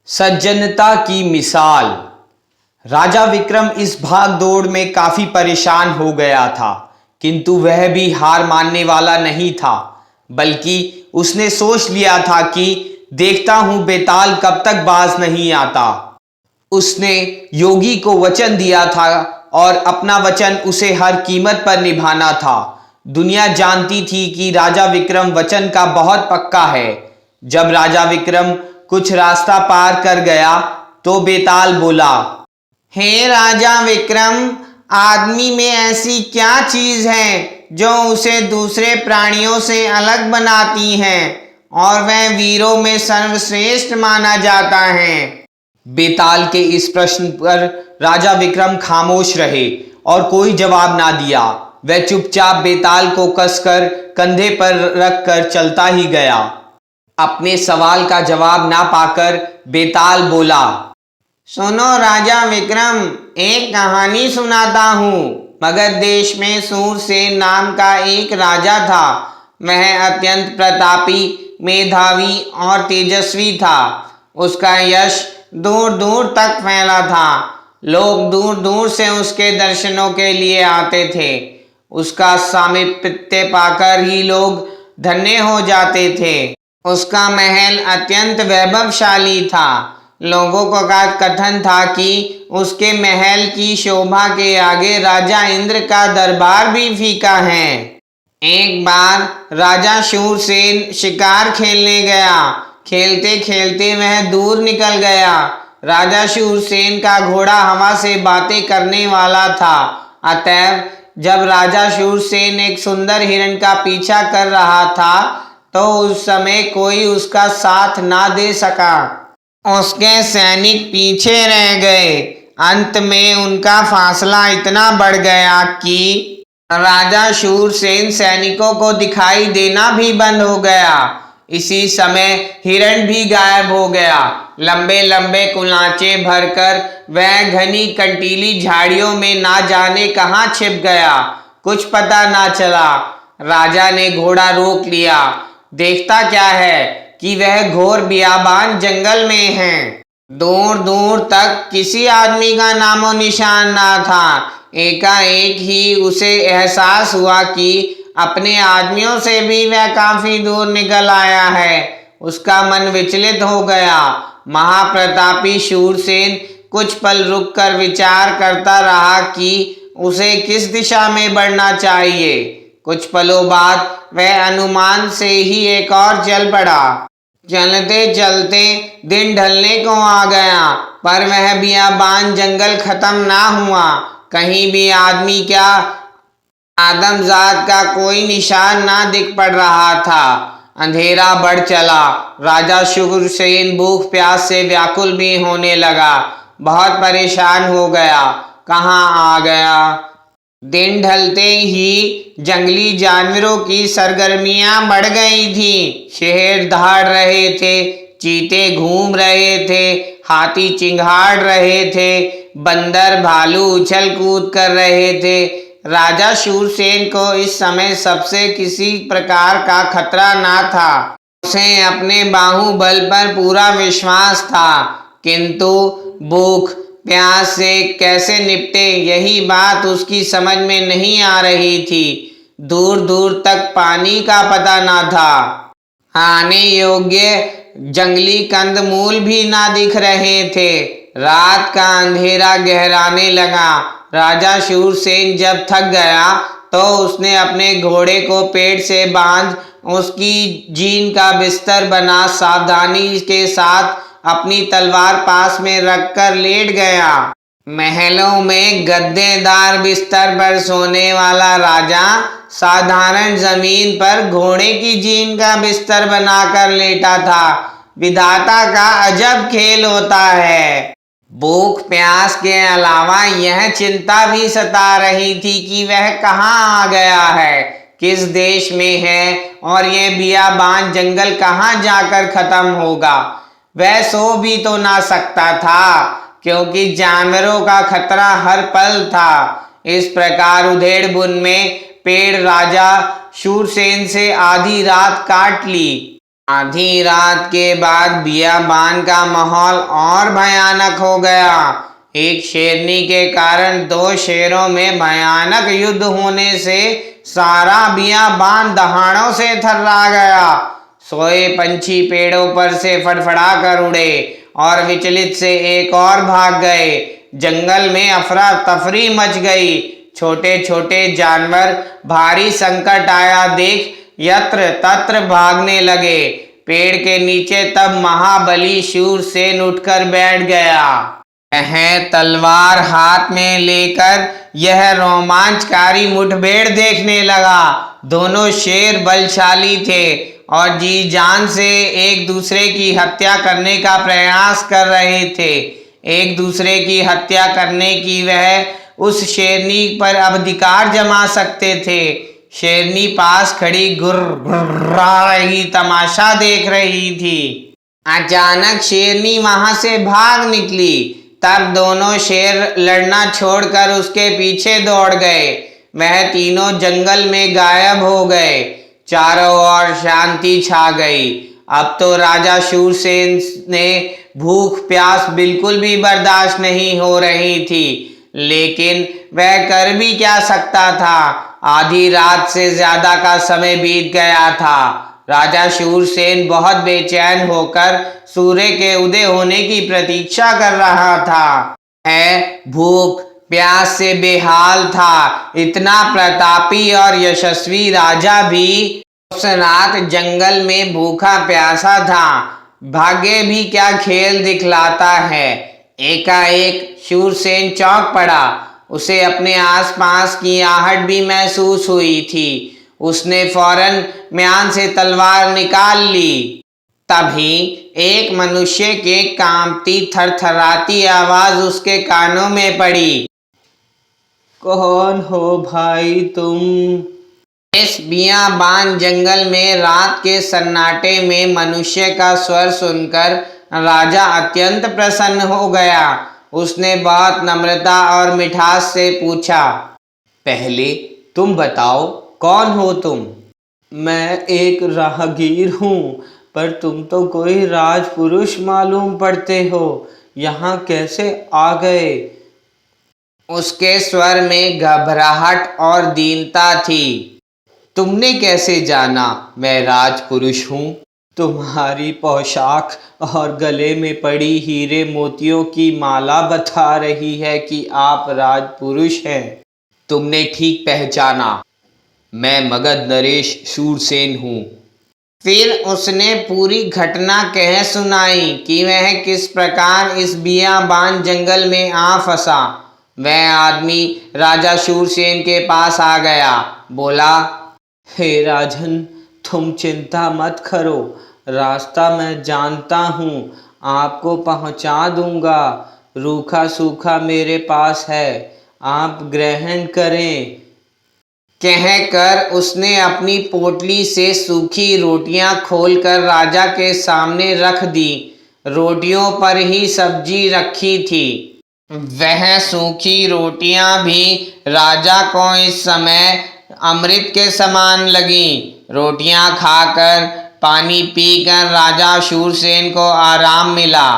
सज्जनता की मिसाल। राजा विक्रम इस भाग दौड़ में काफी परेशान हो गया था, किंतु वह भी हार मानने वाला नहीं था, बल्कि उसने सोच लिया था कि देखता हूं बेताल कब तक बाज नहीं आता। उसने योगी को वचन दिया था और अपना वचन उसे हर कीमत पर निभाना था। दुनिया जानती थी कि राजा विक्रम वचन का बहुत पक्का है। जब राजा विक्रम कुछ रास्ता पार कर गया तो बेताल बोला, हे राजा विक्रम, आदमी में ऐसी क्या चीज है जो उसे दूसरे प्राणियों से अलग बनाती है और वह वीरों में सर्वश्रेष्ठ माना जाता है। बेताल के इस प्रश्न पर राजा विक्रम खामोश रहे और कोई जवाब ना दिया। वह चुपचाप बेताल को कसकर कंधे पर रखकर चलता ही गया। अपने सवाल का जवाब ना पाकर बेताल बोला, सुनो राजा विक्रम, एक कहानी सुनाता हूँ। मगध देश में सूरसेन नाम का एक राजा था। वह अत्यंत प्रतापी, मेधावी और तेजस्वी था। उसका यश दूर दूर तक फैला था। लोग दूर दूर से उसके दर्शनों के लिए आते थे। उसका सामीप्य पाकर ही लोग धन्य हो जाते थे। उसका महल अत्यंत वैभवशाली था। लोगों का कथन था कि उसके महल की शोभा के आगे राजा इंद्र का दरबार भी फीका है। एक बार राजा शूरसेन शिकार खेलने गया। खेलते खेलते वह दूर निकल गया। राजा शूरसेन का घोड़ा हवा से बातें करने वाला था। अतएव जब राजा शूरसेन एक सुंदर हिरण का पीछा कर रहा था तो उस समय कोई उसका साथ ना दे सका। उसके सैनिक पीछे रह गए। अंत में उनका फासला इतना बढ़ गया कि राजा शूरसेन सैनिकों को दिखाई देना भी बंद हो गया। इसी समय हिरण भी गायब हो गया। लंबे लंबे कुलांचे भरकर वह घनी कंटीली झाड़ियों में ना जाने कहाँ छिप गया, कुछ पता ना चला। राजा ने घोड़ा रोक लिया। देखता क्या है कि वह घोर बियाबान जंगल में है। दूर दूर तक किसी आदमी का नामो निशान ना था। एकाएक ही उसे एहसास हुआ कि अपने आदमियों से भी वह काफी दूर निकल आया है। उसका मन विचलित हो गया। महाप्रतापी शूरसेन कुछ पल रुककर विचार करता रहा कि उसे किस दिशा में बढ़ना चाहिए। कुछ पलों बाद वह अनुमान से ही एक और चल पड़ा। चलते चलते दिन ढलने को आ गया, पर वह बियाबान जंगल खत्म ना हुआ। कहीं भी आदमी क्या, आदमजात का कोई निशान ना दिख पड़ रहा था। अंधेरा बढ़ चला। राजा शूरसेन भूख प्यास से व्याकुल भी होने लगा। बहुत परेशान हो गया। कहाँ आ गया। दिन ढलते ही जंगली जानवरों की सरगर्मियां बढ़ गई थी। शेर दहाड़ रहे थे, चीते घूम रहे थे, हाथी चिंघाड़ रहे थे, बंदर भालू उछल कूद कर रहे थे। राजा शूरसेन को इस समय सबसे किसी प्रकार का खतरा ना था। उसे अपने बाहुबल पर पूरा विश्वास था, किंतु भूख प्यास से कैसे निपटे यही बात उसकी समझ में नहीं आ रही थी। दूर दूर तक पानी का पता ना था। खाने योग्य जंगली कंदमूल भी ना दिख रहे थे। रात का अंधेरा गहराने लगा। राजा शूरसेन जब थक गया तो उसने अपने घोड़े को पेड़ से बांध उसकी जीन का बिस्तर बना सावधानी के साथ अपनी तलवार पास में रखकर लेट गया। महलों में गद्देदार बिस्तर पर सोने वाला राजा साधारण जमीन पर घोड़े की जीन का बिस्तर बनाकर लेटा था। विधाता का अजब खेल होता है। भूख प्यास के अलावा यह चिंता भी सता रही थी कि वह कहाँ आ गया है, किस देश में है और यह बियाबान जंगल कहाँ जाकर खत्म होगा। वह सो भी तो ना सकता था, क्योंकि जानवरों का खतरा हर पल था। इस प्रकार उधेड़बुन में पेड़ राजा शूरसेन से आधी रात काट ली। आधी रात के बाद बियाबान का माहौल और भयानक हो गया। एक शेरनी के कारण दो शेरों में भयानक युद्ध होने से सारा बियाबान दहाड़ों से थर्रा गया। सोए पंछी पेड़ों पर से फड़फड़ा कर उड़े और विचलित से एक और भाग गए। जंगल में अफरा तफरी मच गई। छोटे छोटे जानवर भारी संकट आया देख यत्र तत्र भागने लगे। पेड़ के नीचे तब महाबली शूरसेन उठकर बैठ गया। वह तलवार हाथ में लेकर यह रोमांचकारी मुठभेड़ देखने लगा। दोनों शेर बलशाली थे और जी जान से एक दूसरे की हत्या करने का प्रयास कर रहे थे। एक दूसरे की हत्या करने की वह उस शेरनी पर अब अधिकार जमा सकते थे। शेरनी पास खड़ी गुर्रा रही तमाशा देख रही थी। अचानक शेरनी वहां से भाग निकली। तब दोनों शेर लड़ना छोड़कर उसके पीछे दौड़ गए। वह तीनों जंगल में गायब हो गए। चारों ओर शांति छा गई। अब तो राजा शूरसेन ने भूख प्यास बिल्कुल भी बर्दाश्त नहीं हो रही थी, लेकिन वह कर भी क्या सकता था। आधी रात से ज्यादा का समय बीत गया था। राजा शूरसेन बहुत बेचैन होकर सूर्य के उदय होने की प्रतीक्षा कर रहा था। वह भूख प्यास से बेहाल था। इतना प्रतापी और यशस्वी राजा भी उस रात जंगल में भूखा प्यासा था। भाग्य भी क्या खेल दिखलाता है। एकाएक शूरसेन चौंक पड़ा। उसे अपने आसपास की आहट भी महसूस हुई थी। उसने फौरन म्यान से तलवार निकाल ली। तभी एक मनुष्य के कांपती थरथराती आवाज उसके कानों में पड़ी। कौन हो भाई तुम? इस बियाबान जंगल में रात के सन्नाटे में मनुष्य का स्वर सुनकर राजा अत्यंत प्रसन्न हो गया। उसने बहुत नम्रता और मिठास से पूछा, पहले तुम बताओ कौन हो तुम? मैं एक राहगीर हूँ, पर तुम तो कोई राजपुरुष मालूम पड़ते हो। यहाँ कैसे आ गए? उसके स्वर में घबराहट और दीनता थी। तुमने कैसे जाना मैं राजपुरुष हूँ? तुम्हारी पोशाक और गले में पड़ी हीरे मोतियों की माला बता रही है कि आप राजपुरुष हैं। तुमने ठीक पहचाना, मैं मगध नरेश शूरसेन हूँ। फिर उसने पूरी घटना कह सुनाई कि वह किस प्रकार इस बियाबान जंगल में आ फंसा। वह आदमी राजा शूरसेन के पास आ गया। बोला, हे राजन, तुम चिंता मत करो। रास्ता मैं जानता हूँ, आपको पहुँचा दूंगा। रूखा सूखा मेरे पास है, आप ग्रहण करें। कहकर उसने अपनी पोटली से सूखी रोटियां खोलकर राजा के सामने रख दी। रोटियों पर ही सब्जी रखी थी। वह सूखी रोटियां भी राजा को इस समय अमृत के समान लगी। रोटियां खाकर पानी पीकर राजा शूरसेन को आराम मिला।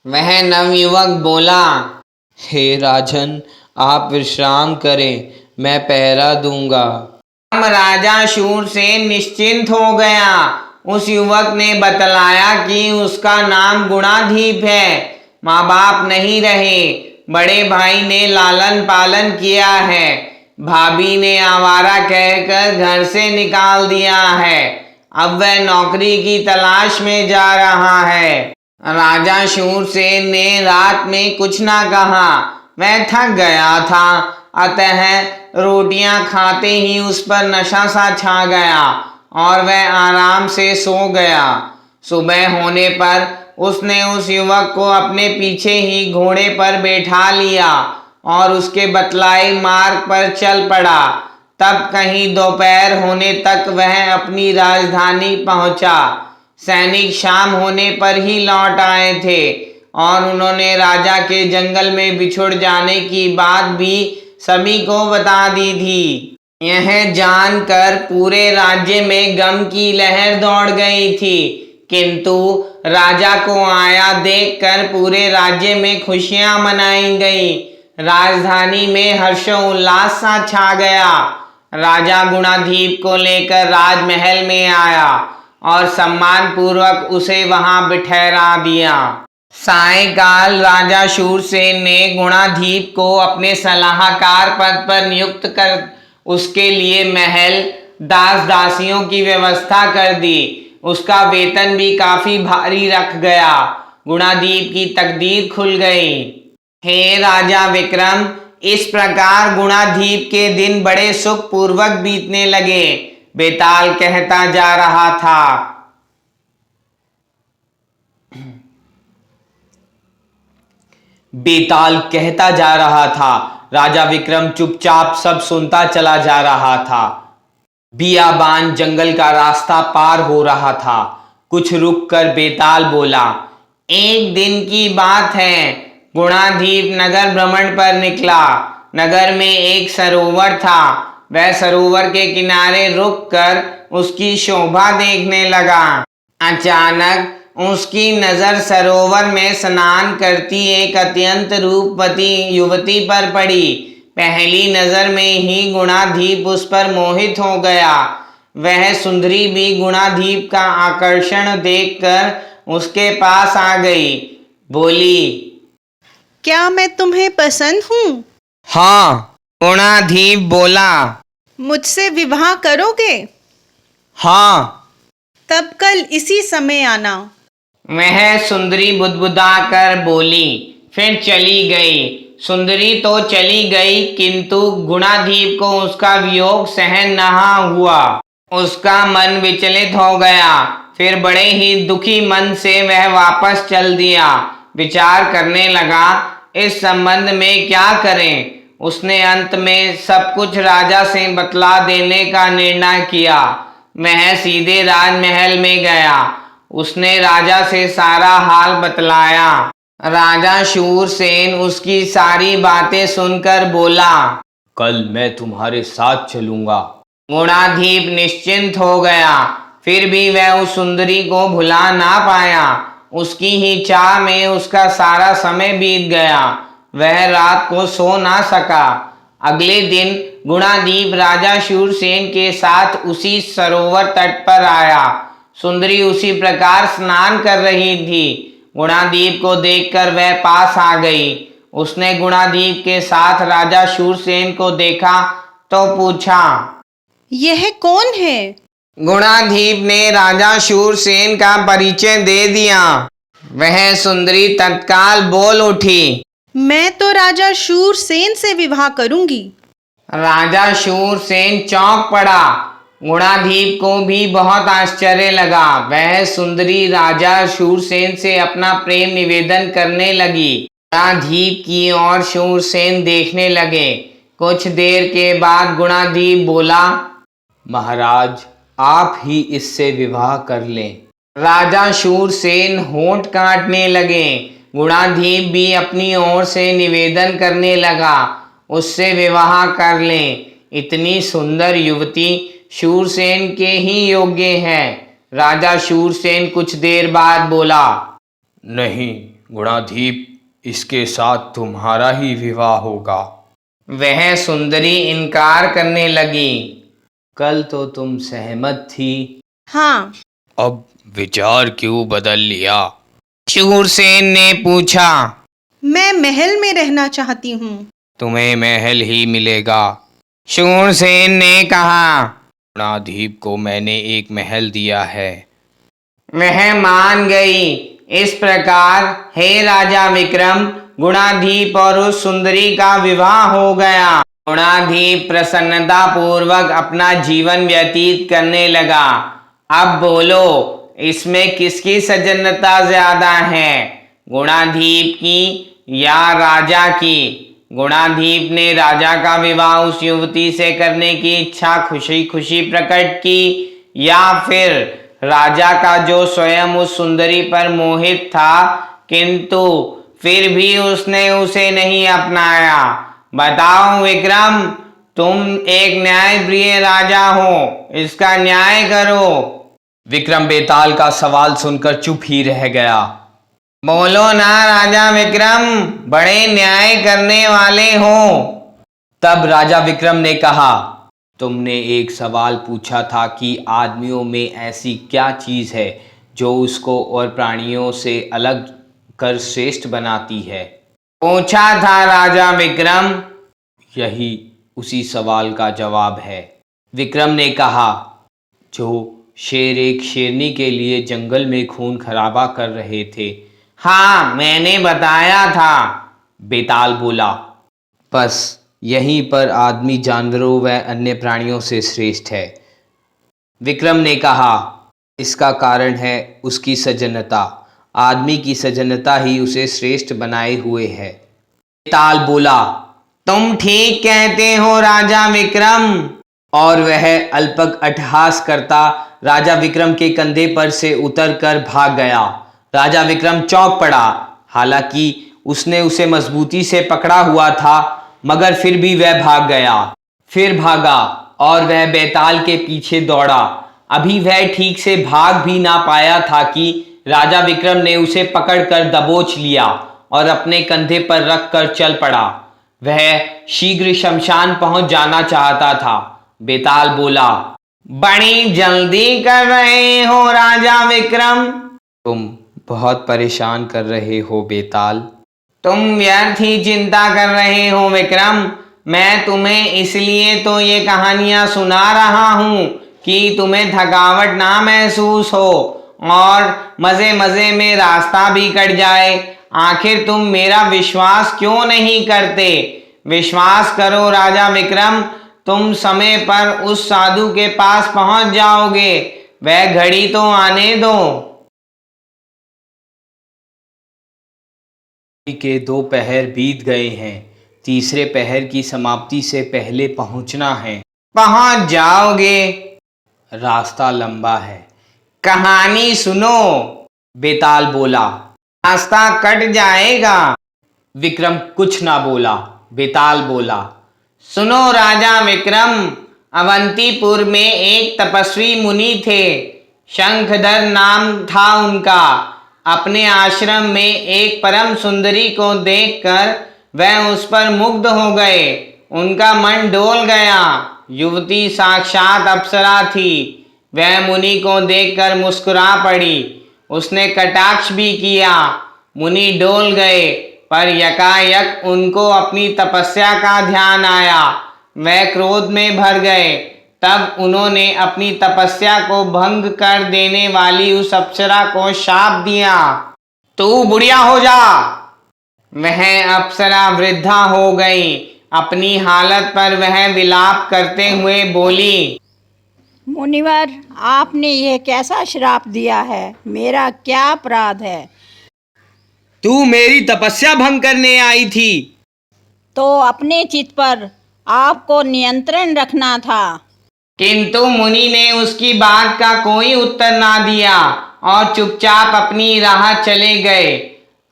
वह नवयुवक बोला, हे राजन, आप विश्राम करें, मैं पहरा दूंगा। अब राजा शूरसेन निश्चिंत हो गया। उस युवक ने बतलाया कि उसका नाम गुणाधीप है। माँ बाप नहीं रहे, बड़े भाई ने लालन पालन किया है, भाभी ने आवारा कहकर घर से निकाल दिया है। अब वह नौकरी की तलाश में जा रहा है। राजा शूरसेन ने रात में कुछ ना कहा। वह थक गया था, अतः रोटियां खाते ही उस पर नशा सा छा गया और वह आराम से सो गया। सुबह होने पर उसने उस युवक को अपने पीछे ही घोड़े पर बैठा लिया और उसके बतलाए मार्ग पर चल पड़ा। तब कहीं दोपहर होने तक वह अपनी राजधानी पहुंचा। सैनिक शाम होने पर ही लौट आए थे और उन्होंने राजा के जंगल में बिछुड़ जाने की बात भी सभी को बता दी थी। यह जानकर पूरे राज्य में गम की लहर दौड़ गई थी। किंतु राजा को आया देखकर पूरे राज्य में खुशियां मनाई गई। राजधानी में हर्षोल्लास सा छा गया। राजा गुणाधीप को लेकर राजमहल में आया और सम्मान पूर्वक उसे वहां बिठहरा दिया। सायंकाल राजा शूरसेन ने गुणाधीप को अपने सलाहकार पद पर नियुक्त कर उसके लिए महल, दास दासियों की व्यवस्था कर दी। उसका वेतन भी काफी भारी रख गया। गुणाधीप की तकदीर खुल गई। हे राजा विक्रम, इस प्रकार गुणाधीप के दिन बड़े सुख पूर्वक बीतने लगे। बेताल कहता जा रहा था। बेताल कहता जा रहा था। राजा विक्रम चुपचाप सब सुनता चला जा रहा था। बियाबान जंगल का रास्ता पार हो रहा था। कुछ रुक कर बेताल बोला, एक दिन की बात है, गुणाधीप नगर भ्रमण पर निकला। नगर में एक सरोवर था। वह सरोवर के किनारे रुक कर उसकी शोभा देखने लगा। अचानक उसकी नजर सरोवर में स्नान करती एक अत्यंत रूपवती युवती पर पड़ी। पहली नजर में ही गुणाधीप उस पर मोहित हो गया। वह सुंदरी भी गुणाधीप का आकर्षण देखकर उसके पास आ गई। बोली, क्या मैं तुम्हें पसंद हूँ? हाँ, गुणाधीप बोला। मुझसे विवाह करोगे? हाँ। तब कल इसी समय आना। वह सुंदरी बुदबुदा कर बोली, फिर चली गई। सुंदरी तो चली गई, किंतु गुणाधीप को उसका वियोग सहन नहीं हुआ। उसका मन विचलित हो गया। फिर बड़े ही दुखी मन से वह वापस चल दिया। विचार करने लगा, इस संबंध में क्या करें। उसने अंत में सब कुछ राजा से बतला देने का निर्णय किया। वह सीधे राजमहल में गया। उसने राजा से सारा हाल बतलाया। राजा शूरसेन उसकी सारी बातें सुनकर बोला, कल मैं तुम्हारे साथ चलूंगा। गुणाधीप निश्चिंत हो गया। फिर भी वह उस सुंदरी को भुला ना पाया। उसकी ही चाह में उसका सारा समय बीत गया। वह रात को सो ना सका। अगले दिन गुणाधीप राजा शूरसेन के साथ उसी सरोवर तट पर आया। सुंदरी उसी प्रकार स्नान कर रही थी। गुणाधीप को देखकर वह पास आ गई। उसने गुणाधीप के साथ राजा शूरसेन को देखा तो पूछा, यह कौन है? गुणाधीप ने राजा शूरसेन का परिचय दे दिया। वह सुंदरी तत्काल बोल उठी, मैं तो राजा शूरसेन से विवाह करूंगी। राजा शूरसेन चौंक पड़ा। गुणाधीप को भी बहुत आश्चर्य लगा। वह सुंदरी राजा शूरसेन से अपना प्रेम निवेदन करने लगी। गुणाधीप की ओर शूरसेन देखने लगे। कुछ देर के बाद गुणाधीप बोला, महाराज, आप ही इससे विवाह कर लें। राजा शूरसेन होंठ काटने लगे। गुणाधीप भी अपनी ओर से निवेदन करने लगा, उससे विवाह कर लें। इतनी सुंदर युवती शूरसेन के ही योग्य है। राजा शूरसेन कुछ देर बाद बोला, नहीं गुणाधीप, इसके साथ तुम्हारा ही विवाह होगा। वह सुंदरी इनकार करने लगी, कल तो तुम सहमत थी। हाँ। अब विचार क्यों बदल लिया? शूरसेन ने पूछा। मैं महल में रहना चाहती हूँ। तुम्हें महल ही मिलेगा, शूरसेन ने कहा। गुणाधीप को मैंने एक महल दिया है। वह मान गई। इस प्रकार हे राजा विक्रम, गुणाधीप और उस सुंदरी का विवाह हो गया। गुणाधीप प्रसन्नता पूर्वक अपना जीवन व्यतीत करने लगा। अब बोलो, इसमें किसकी सज्जनता ज्यादा है, गुणाधीप की या राजा की? गुणाधीप ने राजा का विवाह उस युवती से करने की इच्छा खुशी खुशी प्रकट की, या फिर राजा का जो स्वयं उस सुंदरी पर मोहित था, किंतु फिर भी उसने उसे नहीं अपनाया? बताओ विक्रम, तुम एक न्यायप्रिय राजा हो, इसका न्याय करो। विक्रम बेताल का सवाल सुनकर चुप ही रह गया। बोलो ना राजा विक्रम, बड़े न्याय करने वाले हो। तब राजा विक्रम ने कहा, तुमने एक सवाल पूछा था कि आदमियों में ऐसी क्या चीज़ है जो उसको और प्राणियों से अलग कर श्रेष्ठ बनाती है। पूछा था राजा विक्रम। यही उसी सवाल का जवाब है। विक्रम ने कहा, जो शेर एक शेरनी के लिए जंगल में खून खराबा कर रहे थे। हाँ, मैंने बताया था, बेताल बोला। बस यहीं पर आदमी जानवरों व अन्य प्राणियों से श्रेष्ठ है। विक्रम ने कहा, इसका कारण है उसकी सज्जनता। आदमी की सज्जनता ही उसे श्रेष्ठ बनाए हुए है। बेताल बोला, तुम ठीक कहते हो राजा विक्रम। और वह अल्पक अट्टहास करता राजा विक्रम के कंधे पर से उतरकर भाग गया। राजा विक्रम चौंक पड़ा। हालांकि उसने उसे मजबूती से पकड़ा हुआ था, मगर फिर भी वह भाग गया। फिर भागा और वह बेताल के पीछे दौड़ा। अभी वह ठीक से भाग भी ना पाया था कि राजा विक्रम ने उसे पकड़कर दबोच लिया और अपने कंधे पर रखकर चल पड़ा। वह शीघ्र शमशान पहुंच जाना चाहता था। बेताल बोला, बड़ी जल्दी कर रहे हो राजा विक्रम। तुम बहुत परेशान कर रहे हो बेताल। तुम व्यर्थ ही चिंता कर रहे हो विक्रम। मैं तुम्हें इसलिए तो ये कहानियां सुना रहा हूं कि तुम्हें थकावट ना महसूस हो और मजे मजे में रास्ता भी कट जाए। आखिर तुम मेरा विश्वास क्यों नहीं करते? विश्वास करो राजा विक्रम, तुम समय पर उस साधु के पास पहुंच जाओगे। वह घड़ी तो आने दो। के 2 पहर बीत गए हैं। तीसरे पहर की समाप्ति से पहले पहुंचना है। पहुंच जाओगे। रास्ता लंबा है। कहानी सुनो, बेताल बोला। रास्ता कट जाएगा। विक्रम कुछ ना बोला। बेताल बोला, सुनो राजा विक्रम, अवंतीपुर में एक तपस्वी मुनि थे। शंखधर नाम था उनका। अपने आश्रम में एक परम सुंदरी को देखकर वह उस पर मुग्ध हो गए। उनका मन डोल गया। युवती साक्षात अप्सरा थी। वह मुनि को देखकर मुस्कुरा पड़ी। उसने कटाक्ष भी किया। मुनि डोल गए, पर यकायक उनको अपनी तपस्या का ध्यान आया। वह क्रोध में भर गए। तब उन्होंने अपनी तपस्या को भंग कर देने वाली उस अप्सरा को शाप दिया, तू बुढ़िया हो जा। वह अप्सरा वृद्धा हो गई। अपनी हालत पर वह विलाप करते हुए बोली, मुनिवर, आपने यह कैसा श्राप दिया है? मेरा क्या अपराध है? तू मेरी तपस्या भंग करने आई थी। तो अपने चित्त पर आपको नियंत्रण रखना था। किंतु मुनि ने उसकी बात का कोई उत्तर ना दिया और चुपचाप अपनी राह चले गए।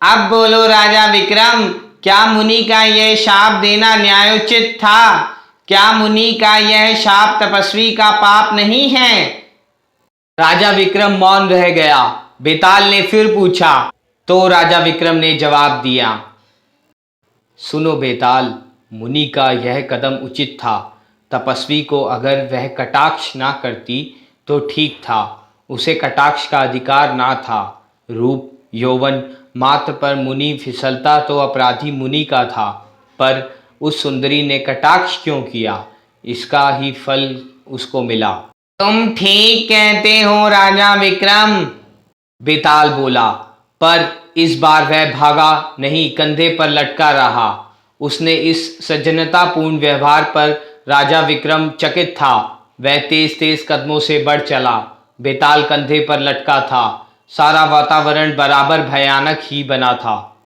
अब बोलो राजा विक्रम, क्या मुनि का यह शाप देना न्यायोचित था? क्या मुनि का यह शाप तपस्वी का पाप नहीं है? राजा विक्रम मौन रह गया। बेताल ने फिर पूछा, तो राजा विक्रम ने जवाब दिया, सुनो बेताल, मुनि का यह कदम उचित था। तपस्वी को अगर वह कटाक्ष ना करती तो ठीक था। उसे कटाक्ष का अधिकार ना था। रूप यौवन मात्र पर मुनि फिसलता तो अपराधी मुनि का था, पर उस सुंदरी ने कटाक्ष क्यों किया, इसका ही फल उसको मिला। तुम ठीक कहते हो राजा विक्रम, बेताल बोला। पर इस बार वह भागा नहीं, कंधे पर लटका रहा। उसने इस सज्जनतापूर्ण व्यवहार पर राजा विक्रम चकित था। वह तेज तेज कदमों से बढ़ चला। बेताल कंधे पर लटका था। सारा वातावरण बराबर भयानक ही बना था।